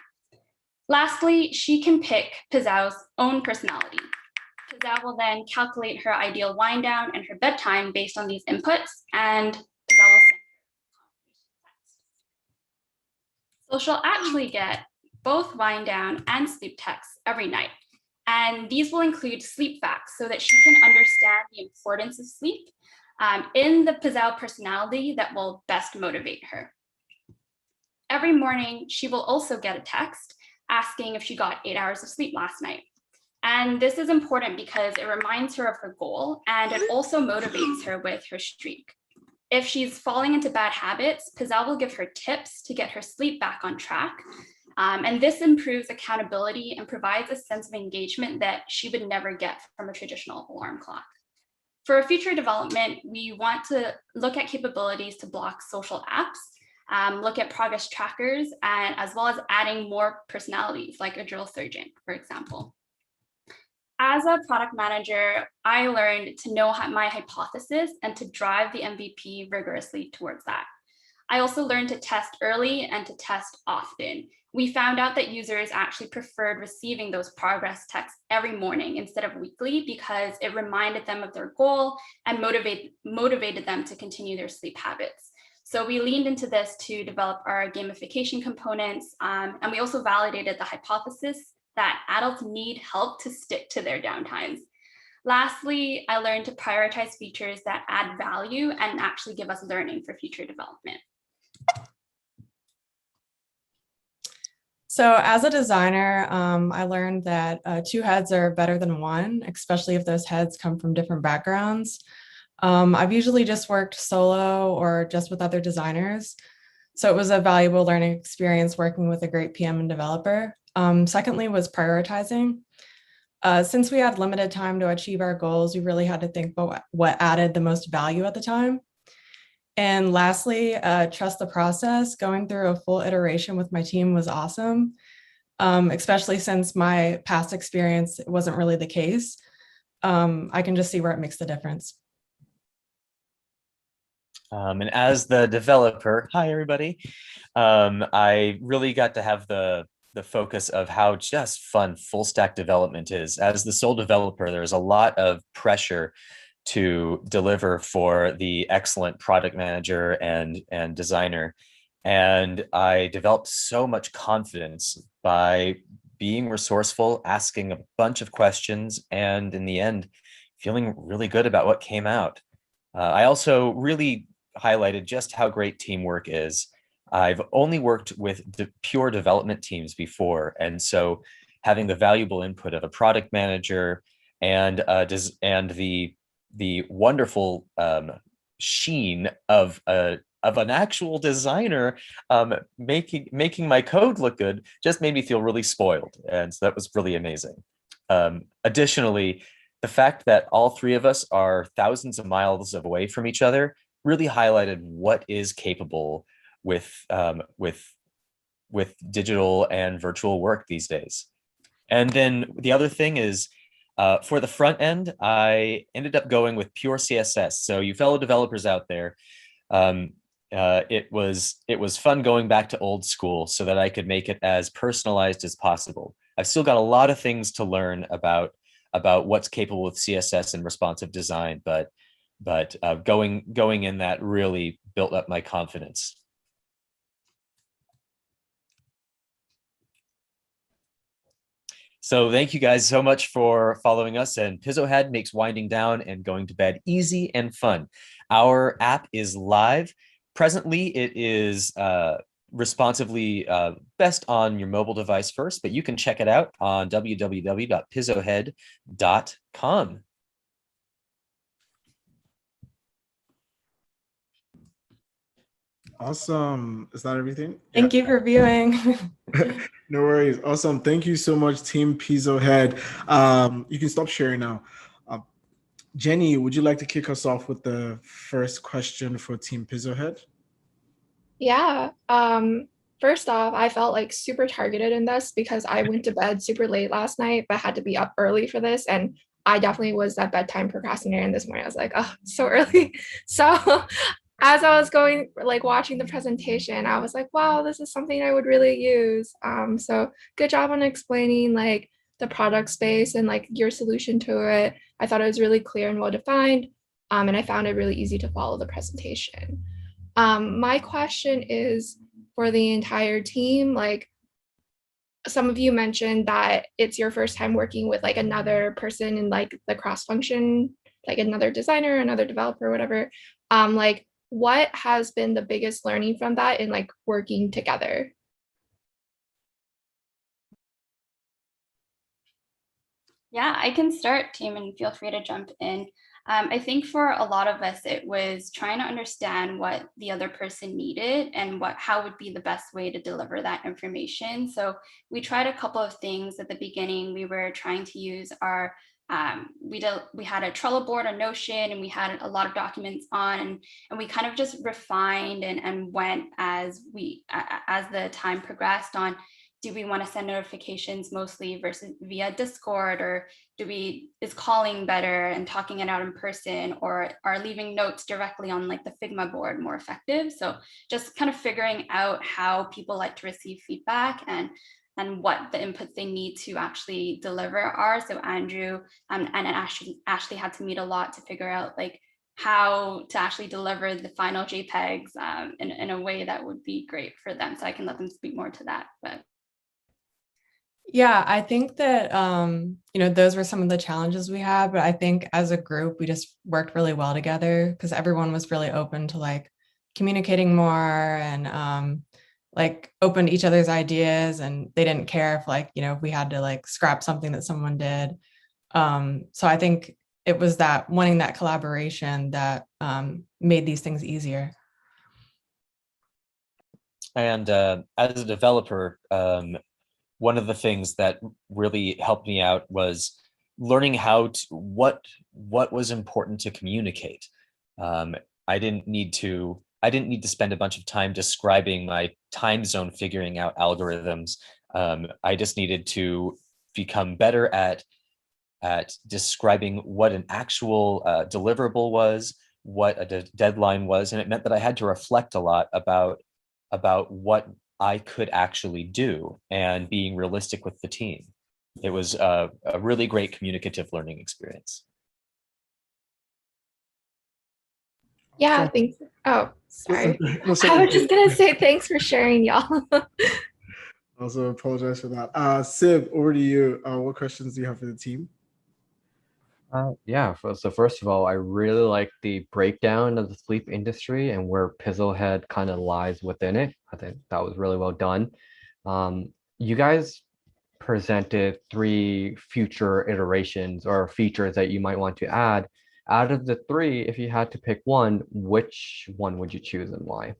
S14: Lastly, she can pick Pizzao's own personality. Pizzao will then calculate her ideal wind down and her bedtime based on these inputs, and Pizzao will send her. So she'll actually get both wind down and sleep texts every night. And these will include sleep facts so that she can understand the importance of sleep in the Pizzao personality that will best motivate her. Every morning, she will also get a text asking if she got 8 hours of sleep last night. And this is important because it reminds her of her goal, and it also motivates her with her streak. If she's falling into bad habits, Pizzao will give her tips to get her sleep back on track. And this improves accountability and provides a sense of engagement that she would never get from a traditional alarm clock. For future development, we want to look at capabilities to block social apps, look at progress trackers, and as well as adding more personalities like a drill sergeant, for example. As a product manager, I learned to know my hypothesis and to drive the MVP rigorously towards that. I also learned to test early and to test often. We found out that users actually preferred receiving those progress texts every morning instead of weekly because it reminded them of their goal and motivated them to continue their sleep habits. So we leaned into this to develop our gamification components, and we also validated the hypothesis that adults need help to stick to their downtimes. Lastly, I learned to prioritize features that add value and actually give us learning for future development.
S15: So as a designer, I learned that 2 heads are better than 1, especially if those heads come from different backgrounds. I've usually just worked solo or just with other designers. So it was a valuable learning experience working with a great PM and developer. Secondly was prioritizing. Since we had limited time to achieve our goals, we really had to think about what added the most value at the time. And lastly, trust the process. Going through a full iteration with my team was awesome, especially since my past experience wasn't really the case. I can just see where it makes the difference.
S16: And as the developer, hi everybody, I really got to have the focus of how just fun full stack development is. As the sole developer, there's a lot of pressure to deliver for the excellent product manager and designer. And I developed so much confidence by being resourceful, asking a bunch of questions, and in the end, feeling really good about what came out. I also really highlighted just how great teamwork is. I've only worked with pure development teams before, and so having the valuable input of a product manager and the wonderful sheen of an actual designer making my code look good just made me feel really spoiled, and so that was really amazing. Additionally, the fact that all 3 of us are thousands of miles away from each other really highlighted what is capable with digital and virtual work these days. And then the other thing is, for the front end, I ended up going with pure CSS. So you fellow developers out there, it was fun going back to old school so that I could make it as personalized as possible. I've still got a lot of things to learn about what's capable with CSS and responsive design, but going in that really built up my confidence. So thank you guys so much for following us, and Pizzahead makes winding down and going to bed easy and fun. Our app is live. Presently, it is responsively best on your mobile device first, but you can check it out on www.pizzahead.com.
S1: Awesome. Is that everything?
S15: Thank you for viewing.
S1: No worries. Awesome. Thank you so much, Team Pizzahead. You can stop sharing now. Jenny, would you like to kick us off with the first question for Team Pizzahead?
S3: Yeah. First off, I felt like super targeted in this because I went to bed super late last night, but had to be up early for this. And I definitely was that bedtime procrastinator. And this morning I was like, oh, so early. So as I was going, like watching the presentation, I was like, wow, this is something I would really use. So good job on explaining like the product space and like your solution to it. I thought it was really clear and well defined. And I found it really easy to follow the presentation. My question is for the entire team, like some of you mentioned that it's your first time working with like another person in like the cross function, like another designer, another developer, whatever. Like what has been the biggest learning from that in like working together?
S14: Yeah, I can start, team, and feel free to jump in. I think for a lot of us, it was trying to understand what the other person needed and how would be the best way to deliver that information. So we tried a couple of things at the beginning. We were trying to use our we had a Trello board, a Notion, and we had a lot of documents on, and we kind of just refined and went as the time progressed on. Do we want to send notifications mostly versus via Discord, or is calling better and talking it out in person, or are leaving notes directly on like the Figma board more effective? So just kind of figuring out how people like to receive feedback and what the inputs they need to actually deliver are. So Andrew and Ashley had to meet a lot to figure out like how to actually deliver the final JPEGs in a way that would be great for them. So I can let them speak more to that. But
S15: Yeah, I think that, those were some of the challenges we had, but I think as a group, we just worked really well together because everyone was really open to like communicating more and like open to each other's ideas, and they didn't care if like, we had to like scrap something that someone did. So I think it was that wanting that collaboration that made these things easier.
S16: And as a developer, one of the things that really helped me out was learning what was important to communicate. I didn't need to spend a bunch of time describing my time zone figuring out algorithms. I just needed to become better at describing what an actual deliverable was, what a deadline was, and it meant that I had to reflect a lot about what I could actually do and being realistic with the team. It was a really great communicative learning experience.
S3: Yeah, thanks. Oh, sorry.
S1: No,
S3: I was just gonna say thanks for sharing, y'all.
S1: Also apologize for that. Sib, over to you. What questions do you have for the team?
S4: Yeah, so first of all, I really like the breakdown of the sleep industry and where Pizzahead kind of lies within it. I think that was really well done. You guys presented 3 future iterations or features that you might want to add. Out of the 3, if you had to pick one, which one would you choose and why?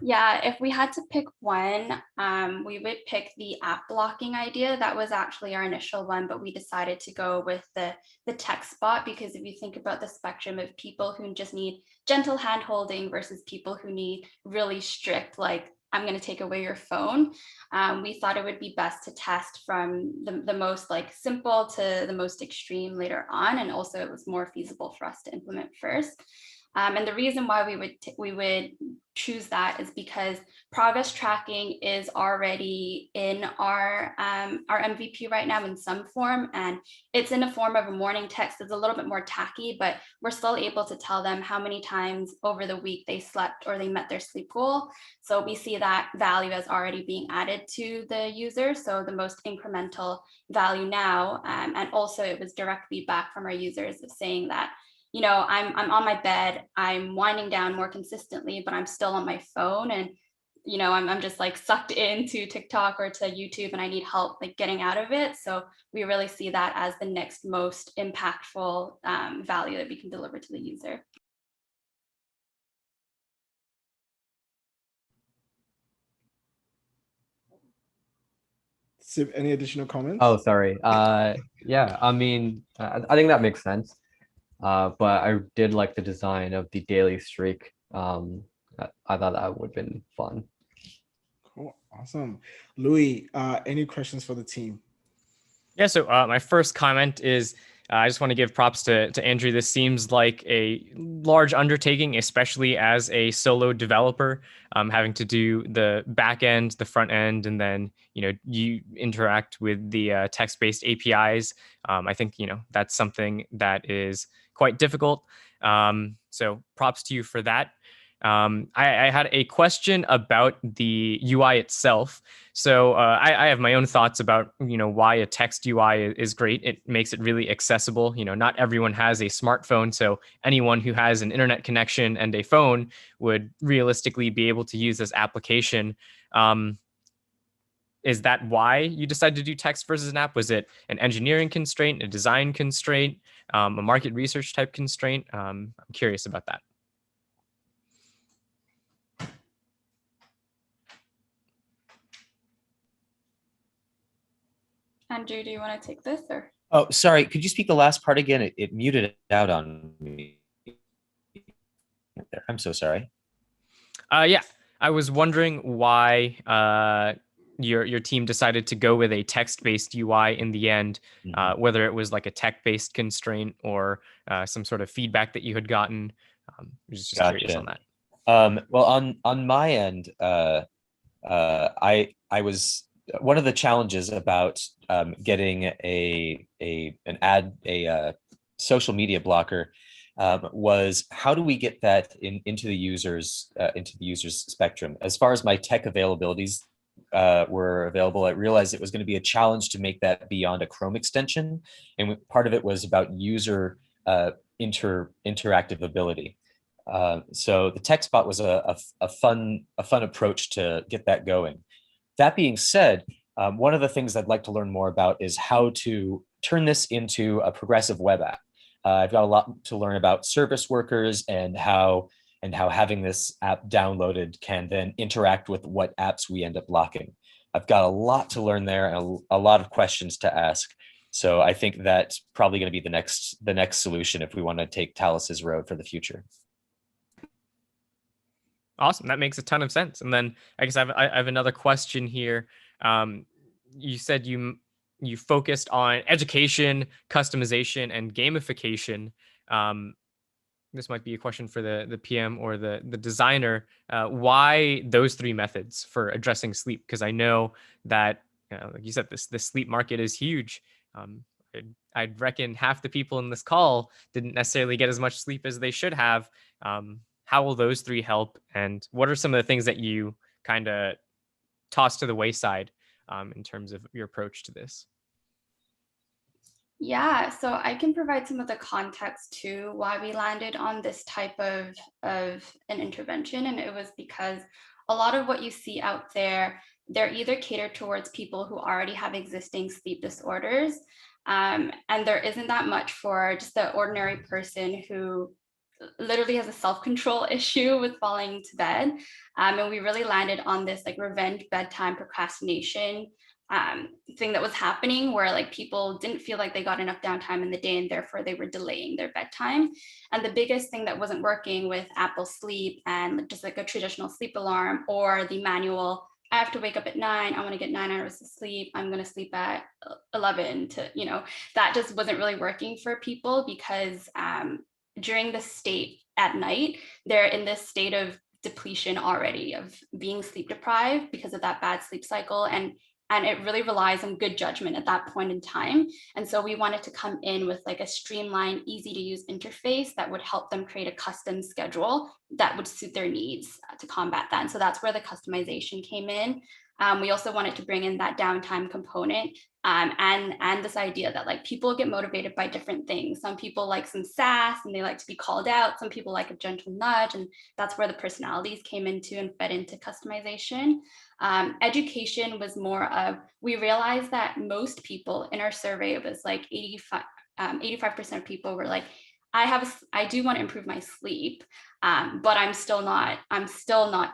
S14: yeah, if we had to pick one, we would pick the app blocking idea. That was actually our initial one, but we decided to go with the text bot, because if you think about the spectrum of people who just need gentle hand holding versus people who need really strict, like, I'm going to take away your phone, we thought it would be best to test from the most like simple to the most extreme later on. And also it was more feasible for us to implement first. And the reason why we would choose that is because progress tracking is already in our MVP right now in some form, and it's in the form of a morning text. It's a little bit more tacky, but we're still able to tell them how many times over the week they slept or they met their sleep goal. So we see that value as already being added to the user. So the most incremental value now, and also it was direct feedback from our users of saying that, you know, I'm on my bed, I'm winding down more consistently, but I'm still on my phone, and you know, I'm just like sucked into TikTok or to YouTube, and I need help like getting out of it. So we really see that as the next most impactful value that we can deliver to the user.
S1: Sib, any additional comments?
S4: Oh, sorry. Yeah, I mean, I think that makes sense. But I did like the design of the daily streak. I thought that would have been fun.
S1: Cool, awesome. Louis, any questions for the team?
S5: Yeah, so my first comment is I just want to give props to Andrew. This seems like a large undertaking, especially as a solo developer, having to do the back end, the front end, and then you interact with the text-based APIs. I think that's something that is quite difficult. So props to you for that. I had a question about the UI itself. So I have my own thoughts about why a text UI is great. It makes it really accessible. Not everyone has a smartphone, so anyone who has an internet connection and a phone would realistically be able to use this application. Is that why you decided to do text versus an app? Was it an engineering constraint, a design constraint, a market research type constraint? I'm curious about that.
S14: Andrew, do you want to take this or?
S16: Oh, sorry. Could you speak the last part again? It muted it out on me. I'm so sorry.
S5: Yeah, I was wondering why your team decided to go with a text-based UI in the end, whether it was like a tech-based constraint or some sort of feedback that you had gotten. I was just curious on that.
S16: Well, on my end, I was one of the challenges about getting a social media blocker was how do we get that into the users spectrum. As far as my tech availabilities were available, I realized it was going to be a challenge to make that beyond a Chrome extension, and part of it was about user interactive ability. So the text bot was a fun approach to get that going. That being said, one of the things I'd like to learn more about is how to turn this into a progressive web app. I've got a lot to learn about service workers and how having this app downloaded can then interact with what apps we end up locking. I've got a lot to learn there and a lot of questions to ask. So I think that's probably going to be the next solution if we want to take Talus's road for the future.
S5: Awesome. That makes a ton of sense. And then I guess I have another question here. You said you focused on education, customization, and gamification. This might be a question for the PM or the designer. Why those three methods for addressing sleep? Because I know that, like you said, the sleep market is huge. I'd reckon half the people in this call didn't necessarily get as much sleep as they should have. How will those three help? And what are some of the things that you kind of toss to the wayside in terms of your approach to this?
S14: Yeah, so I can provide some of the context to why we landed on this type of an intervention. And it was because a lot of what you see out there, they're either catered towards people who already have existing sleep disorders. And there isn't that much for just the ordinary person who literally has a self-control issue with falling to bed. And we really landed on this like revenge bedtime procrastination thing that was happening where like people didn't feel like they got enough downtime in the day and therefore they were delaying their bedtime. And the biggest thing that wasn't working with Apple Sleep and just like a traditional sleep alarm or the manual, I have to wake up at 9, I want to get 9 hours of sleep, I'm going to sleep at 11 to, that just wasn't really working for people because during the state at night, they're in this state of depletion already, of being sleep deprived because of that bad sleep cycle. And it really relies on good judgment at that point in time. And so we wanted to come in with like a streamlined, easy to use interface that would help them create a custom schedule that would suit their needs to combat that. And so that's where the customization came in. We also wanted to bring in that downtime component, and this idea that like people get motivated by different things. Some people like some sass and they like to be called out. Some people like a gentle nudge, and that's where the personalities came into and fed into customization. Education was more of, we realized that most people in our survey, it was like 85% of people were like, I do want to improve my sleep, but I'm still not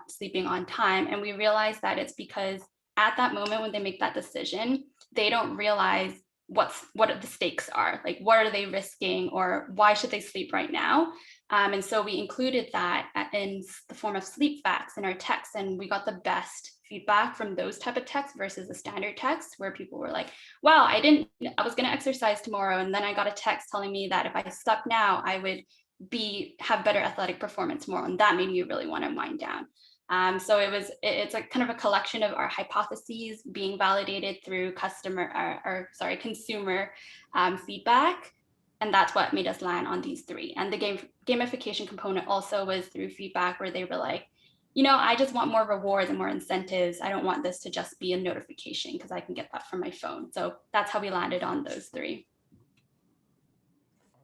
S14: sleeping on time. And we realized that it's because at that moment when they make that decision, they don't realize what the stakes are, like what are they risking, or why should they sleep right now. And so we included that in the form of sleep facts in our text, and we got the best feedback from those type of texts versus the standard text, where people were like, wow, I was going to exercise tomorrow, and then I got a text telling me that if I slept now, I would have better athletic performance tomorrow, and that made me really want to wind down. So it's a kind of a collection of our hypotheses being validated through consumer feedback. And that's what made us land on these three. And the gamification component also was through feedback where they were like, I just want more rewards and more incentives. I don't want this to just be a notification because I can get that from my phone. So that's how we landed on those three.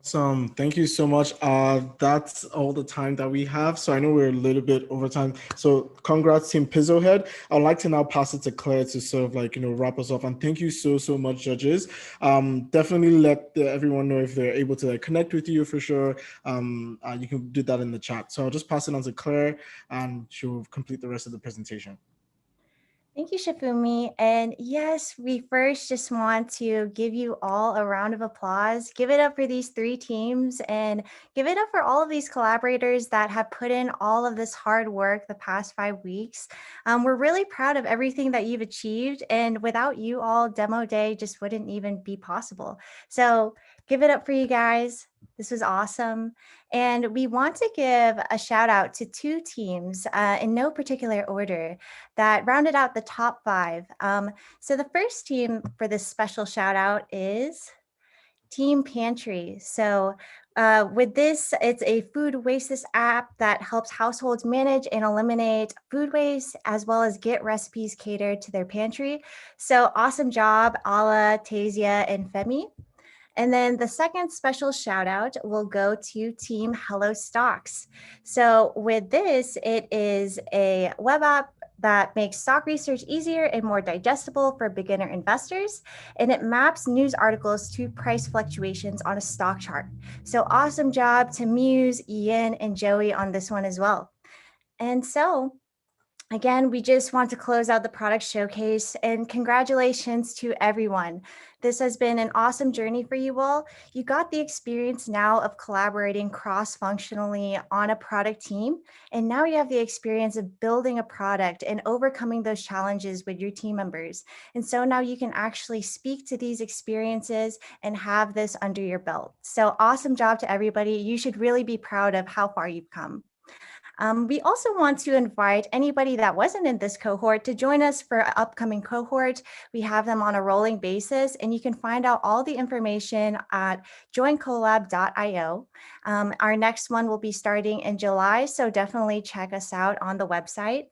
S1: Awesome. Thank you so much. That's all the time that we have. So I know we're a little bit over time. So congrats, Team Pizzahead. I'd like to now pass it to Claire to sort of like, wrap us off. And thank you so much, judges. Definitely let everyone know if they're able to connect with you for sure. You can do that in the chat. So I'll just pass it on to Claire and she'll complete the rest of the presentation.
S17: Thank you, Shifumi. And yes, we first just want to give you all a round of applause. Give it up for these three teams and give it up for all of these collaborators that have put in all of this hard work the past 5 weeks. We're really proud of everything that you've achieved. And without you all, Demo Day just wouldn't even be possible. So give it up for you guys. This was awesome. And we want to give a shout out to 2 teams in no particular order that rounded out the top 5. So the first team for this special shout out is Team Pantry. So with this, it's a food waste app that helps households manage and eliminate food waste, as well as get recipes catered to their pantry. So awesome job, Ala, Tasia, and Femi. And then the second special shout out will go to Team Hello Stocks. So with this, it is a web app that makes stock research easier and more digestible for beginner investors. And it maps news articles to price fluctuations on a stock chart. So awesome job to Muse, Ian, and Joey on this one as well. And so again, we just want to close out the product showcase and congratulations to everyone. This has been an awesome journey for you all. You got the experience now of collaborating cross-functionally on a product team, and now you have the experience of building a product and overcoming those challenges with your team members. And so now you can actually speak to these experiences and have this under your belt. So awesome job to everybody. You should really be proud of how far you've come. We also want to invite anybody that wasn't in this cohort to join us for an upcoming cohort. We have them on a rolling basis, and you can find out all the information at joincolab.io. Our next one will be starting in July, so definitely check us out on the website.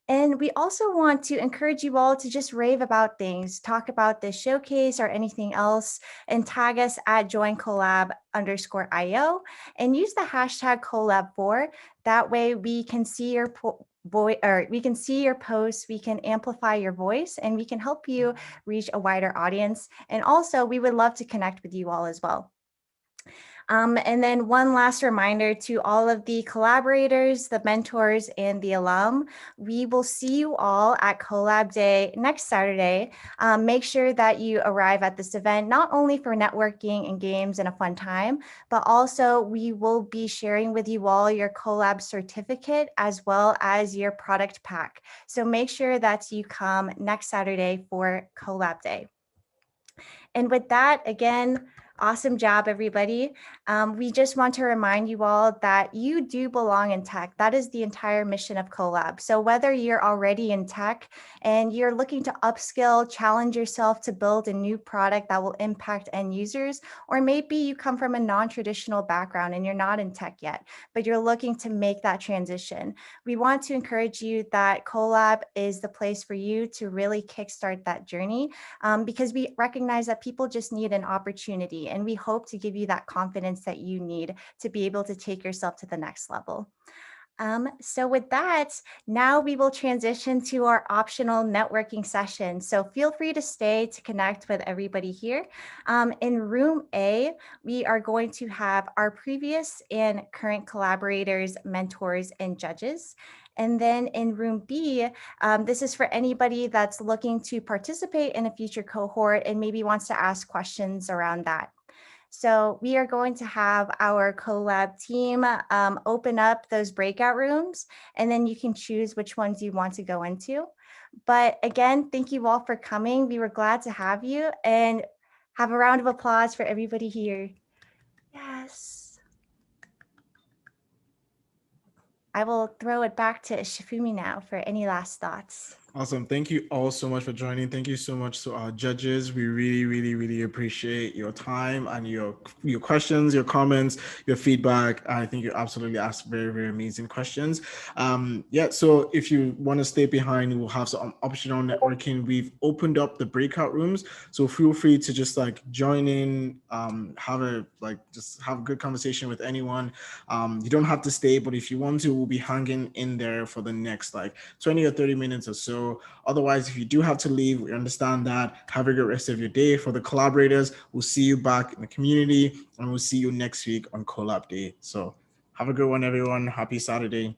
S17: And we also want to encourage you all to just rave about things, talk about this showcase or anything else, and tag us at joincolab_io and use the hashtag Co.Lab4. That way we can see your we can see your posts, we can amplify your voice, and we can help you reach a wider audience. And also we would love to connect with you all as well. And then one last reminder to all of the collaborators, the mentors, and the alum, we will see you all at Co.Lab Day next Saturday. Make sure that you arrive at this event, not only for networking and games and a fun time, but also we will be sharing with you all your Co.Lab certificate as well as your product pack. So make sure that you come next Saturday for Co.Lab Day. And with that, again, Awesome job, everybody. We just want to remind you all that you do belong in tech. That is the entire mission of Co.Lab. So whether you're already in tech and you're looking to upskill, challenge yourself to build a new product that will impact end users, or maybe you come from a non-traditional background and you're not in tech yet, but you're looking to make that transition, we want to encourage you that Co.Lab is the place for you to really kickstart that journey, because we recognize that people just need an opportunity, and we hope to give you that confidence that you need to be able to take yourself to the next level. So with that, now we will transition to our optional networking session. So feel free to stay to connect with everybody here. In room A, we are going to have our previous and current collaborators, mentors, and judges. And then in room B, this is for anybody that's looking to participate in a future cohort and maybe wants to ask questions around that. So we are going to have our Co.Lab team open up those breakout rooms, and then you can choose which ones you want to go into. But again, thank you all for coming. We were glad to have you, and have a round of applause for everybody here. Yes. I will throw it back to Shifumi now for any last thoughts.
S1: Awesome. Thank you all so much for joining. Thank you so much to our judges. We really, really, really appreciate your time and your questions, your comments, your feedback. I think you absolutely asked very, very amazing questions. Yeah, so if you want to stay behind, we'll have some optional networking. We've opened up the breakout rooms, so feel free to just like join in, have a good conversation with anyone. You don't have to stay, but if you want to, we'll be hanging in there for the next like 20 or 30 minutes or so. Otherwise, if you do have to leave, we understand that. Have a good rest of your day. For the collaborators, we'll see you back in the community, and we'll see you next week on Co.Lab Day. So have a good one, everyone. Happy Saturday.